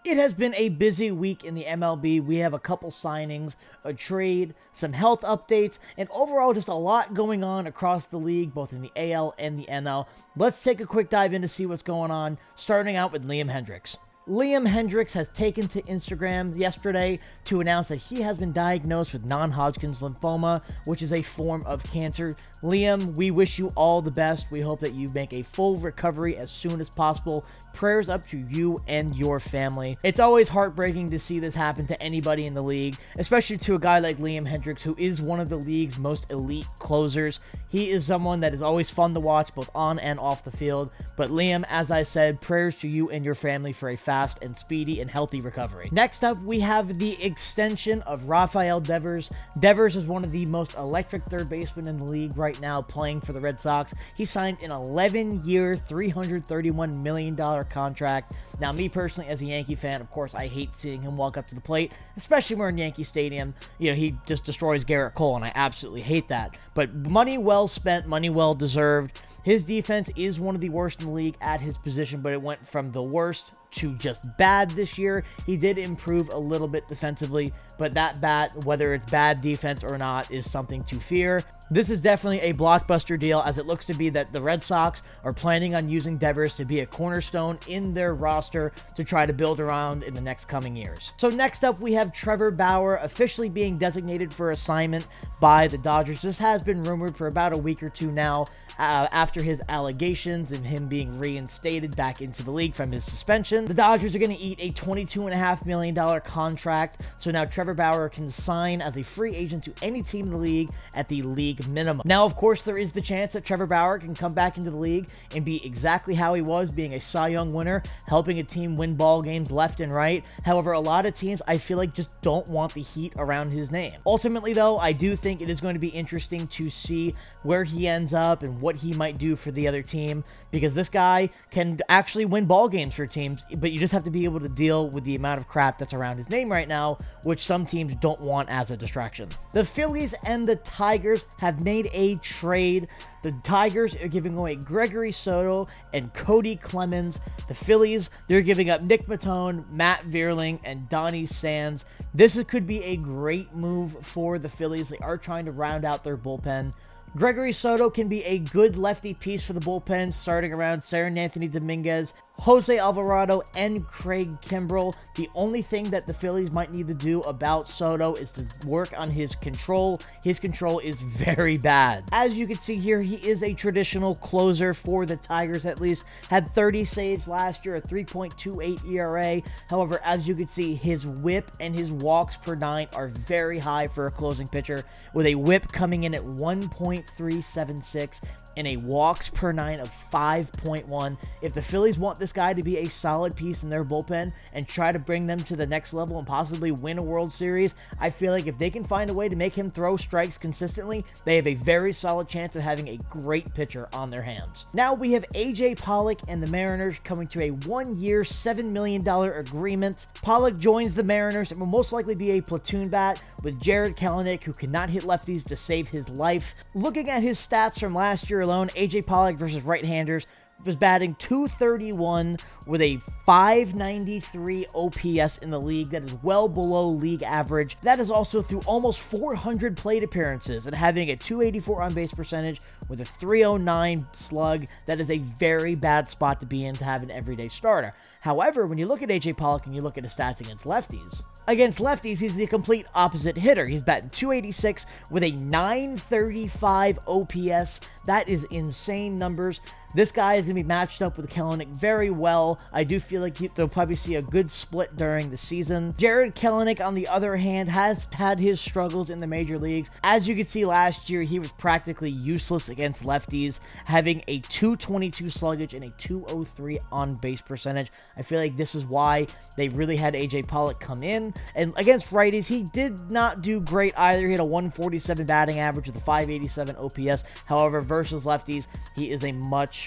It has been a busy week in the MLB. We have a couple signings, a trade, some health updates, and overall just a lot going on across the league, both in the AL and the NL. Let's take a quick dive in to see what's going on, starting out with Liam Hendricks. Liam Hendricks has taken to Instagram yesterday to announce that he has been diagnosed with non-Hodgkin's lymphoma, which is a form of cancer. Liam, we wish you all the best. We hope that you make a full recovery as soon as possible. Prayers up to you and your family. It's always heartbreaking to see this happen to anybody in the league, especially to a guy like Liam Hendricks, who is one of the league's most elite closers. He is someone that is always fun to watch, both on and off the field. But Liam, as I said, prayers to you and your family for a fast and speedy and healthy recovery. Next up, we have the extension of Rafael Devers. Devers is one of the most electric third basemen in the league right now, playing for the Red Sox. He signed an 11-year, $331 million contract. Now, me personally, as a Yankee fan, of course, I hate seeing him walk up to the plate, especially when we're in Yankee Stadium. You know, he just destroys Garrett Cole, and I absolutely hate that. But money well spent, money well deserved. His defense is one of the worst in the league at his position, but it went from the worst to just bad this year. He did improve a little bit defensively, but that bat, whether it's bad defense or not, is something to fear. This is definitely a blockbuster deal, as it looks to be that the Red Sox are planning on using Devers to be a cornerstone in their roster to try to build around in the next coming years. So next up, we have Trevor Bauer officially being designated for assignment by the Dodgers. This has been rumored for about a week or two now, after his allegations and him being reinstated back into the league from his suspension. The Dodgers are going to eat a $22.5 million contract, so now Trevor Bauer can sign as a free agent to any team in the league at the league minimum. Now, of course, there is the chance that Trevor Bauer can come back into the league and be exactly how he was, being a Cy Young winner, helping a team win ball games left and right. However, a lot of teams, I feel like, just don't want the heat around his name. Ultimately, though, I do think it is going to be interesting to see where he ends up and what he might do for the other team, because this guy can actually win ball games for teams, but you just have to be able to deal with the amount of crap that's around his name right now, which some teams don't want as a distraction. The Phillies and the Tigers have made a trade. The Tigers are giving away Gregory Soto and Cody Clemens. The Phillies, they're giving up Nick Matone, Matt Vierling, and Donnie Sands. This could be a great move for the Phillies. They are trying to round out their bullpen. Gregory Soto can be a good lefty piece for the bullpen, starting around Seran Anthony Dominguez, Jose Alvarado, and Craig Kimbrell. The only thing that the Phillies might need to do about Soto is to work on his control. His control is very bad. As you can see here, he is a traditional closer for the Tigers, at least. Had 30 saves last year, a 3.28 ERA. However, as you can see, his whip and his walks per nine are very high for a closing pitcher, with a whip coming in at 1.376 and a walks per nine of 5.1. If the Phillies want this guy to be a solid piece in their bullpen and try to bring them to the next level and possibly win a World Series, I feel like if they can find a way to make him throw strikes consistently, they have a very solid chance of having a great pitcher on their hands. Now we have AJ Pollock and the Mariners coming to a 1-year, $7 million agreement. Pollock joins the Mariners and will most likely be a platoon bat with Jarred Kelenic, who cannot hit lefties to save his life. Looking at his stats from last year alone, AJ Pollock versus right-handers was batting .231 with a .593 OPS in the league. That is well below league average. That is also through almost 400 plate appearances and having a .284 on-base percentage with a .309 slug. That is a very bad spot to be in to have an everyday starter. However, when you look at AJ Pollock and you look at his stats against lefties, he's the complete opposite hitter. He's batting .286 with a .935 OPS. That is insane numbers. This guy is going to be matched up with Kelenic very well. I do feel like they'll probably see a good split during the season. Jarred Kelenic, on the other hand, has had his struggles in the major leagues. As you can see last year, he was practically useless against lefties, having a .222 sluggage and a .203 on-base percentage. I feel like this is why they really had AJ Pollock come in. And against righties, he did not do great either. He had a .147 batting average with a .587 OPS. However, versus lefties, he is a much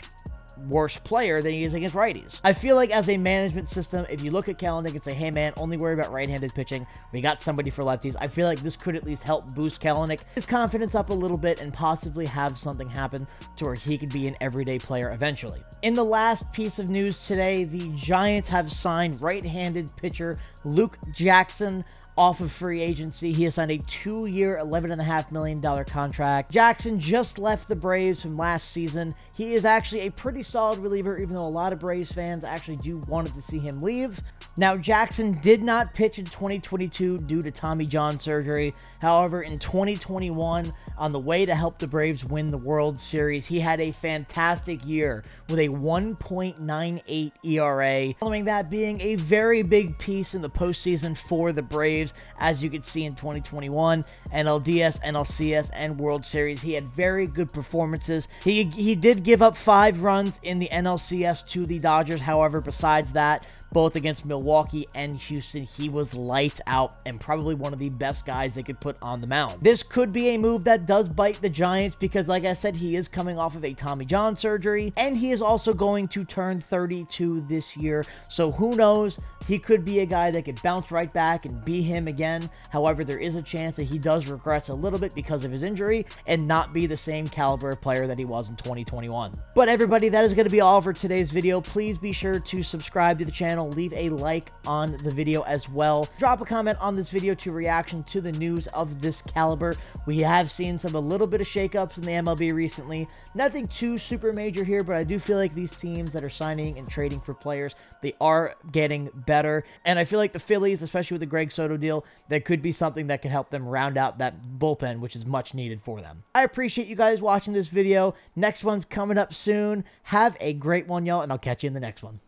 worse player than he is against righties. I feel like as a management system, if you look at Kelenic and say, hey man, only worry about right-handed pitching, we got somebody for lefties, I feel like this could at least help boost Kelenic, his confidence up a little bit, and possibly have something happen to where he could be an everyday player eventually. In the last piece of news today, the Giants have signed right-handed pitcher Luke Jackson off of free agency. He has signed a 2-year, $11.5 million contract. Jackson just left the Braves from last season. He is actually a pretty solid reliever, even though a lot of Braves fans actually do wanted to see him leave. Now, Jackson did not pitch in 2022 due to Tommy John surgery. However, in 2021, on the way to help the Braves win the World Series, he had a fantastic year with a 1.98 ERA, following that being a very big piece in the postseason for the Braves. As you can see in 2021, NLDS, NLCS, and World Series, he had very good performances. He did give up 5 runs in the NLCS to the Dodgers. However, besides that, both against Milwaukee and Houston, he was lights out and probably one of the best guys they could put on the mound. This could be a move that does bite the Giants because, like I said, he is coming off of a Tommy John surgery, and he is also going to turn 32 this year. So who knows? He could be a guy that could bounce right back and be him again. However, there is a chance that he does regress a little bit because of his injury and not be the same caliber of player that he was in 2021. But everybody, that is going to be all for today's video. Please be sure to subscribe to the channel, leave a like on the video as well. Drop a comment on this video to reaction to the news of this caliber. We have seen a little bit of shakeups in the MLB recently. Nothing too super major here, but I do feel like these teams that are signing and trading for players, they are getting better. And I feel like the Phillies, especially with the Greg Soto deal, that could be something that could help them round out that bullpen, which is much needed for them. I appreciate you guys watching this video. Next one's coming up soon. Have a great one, y'all, and I'll catch you in the next one.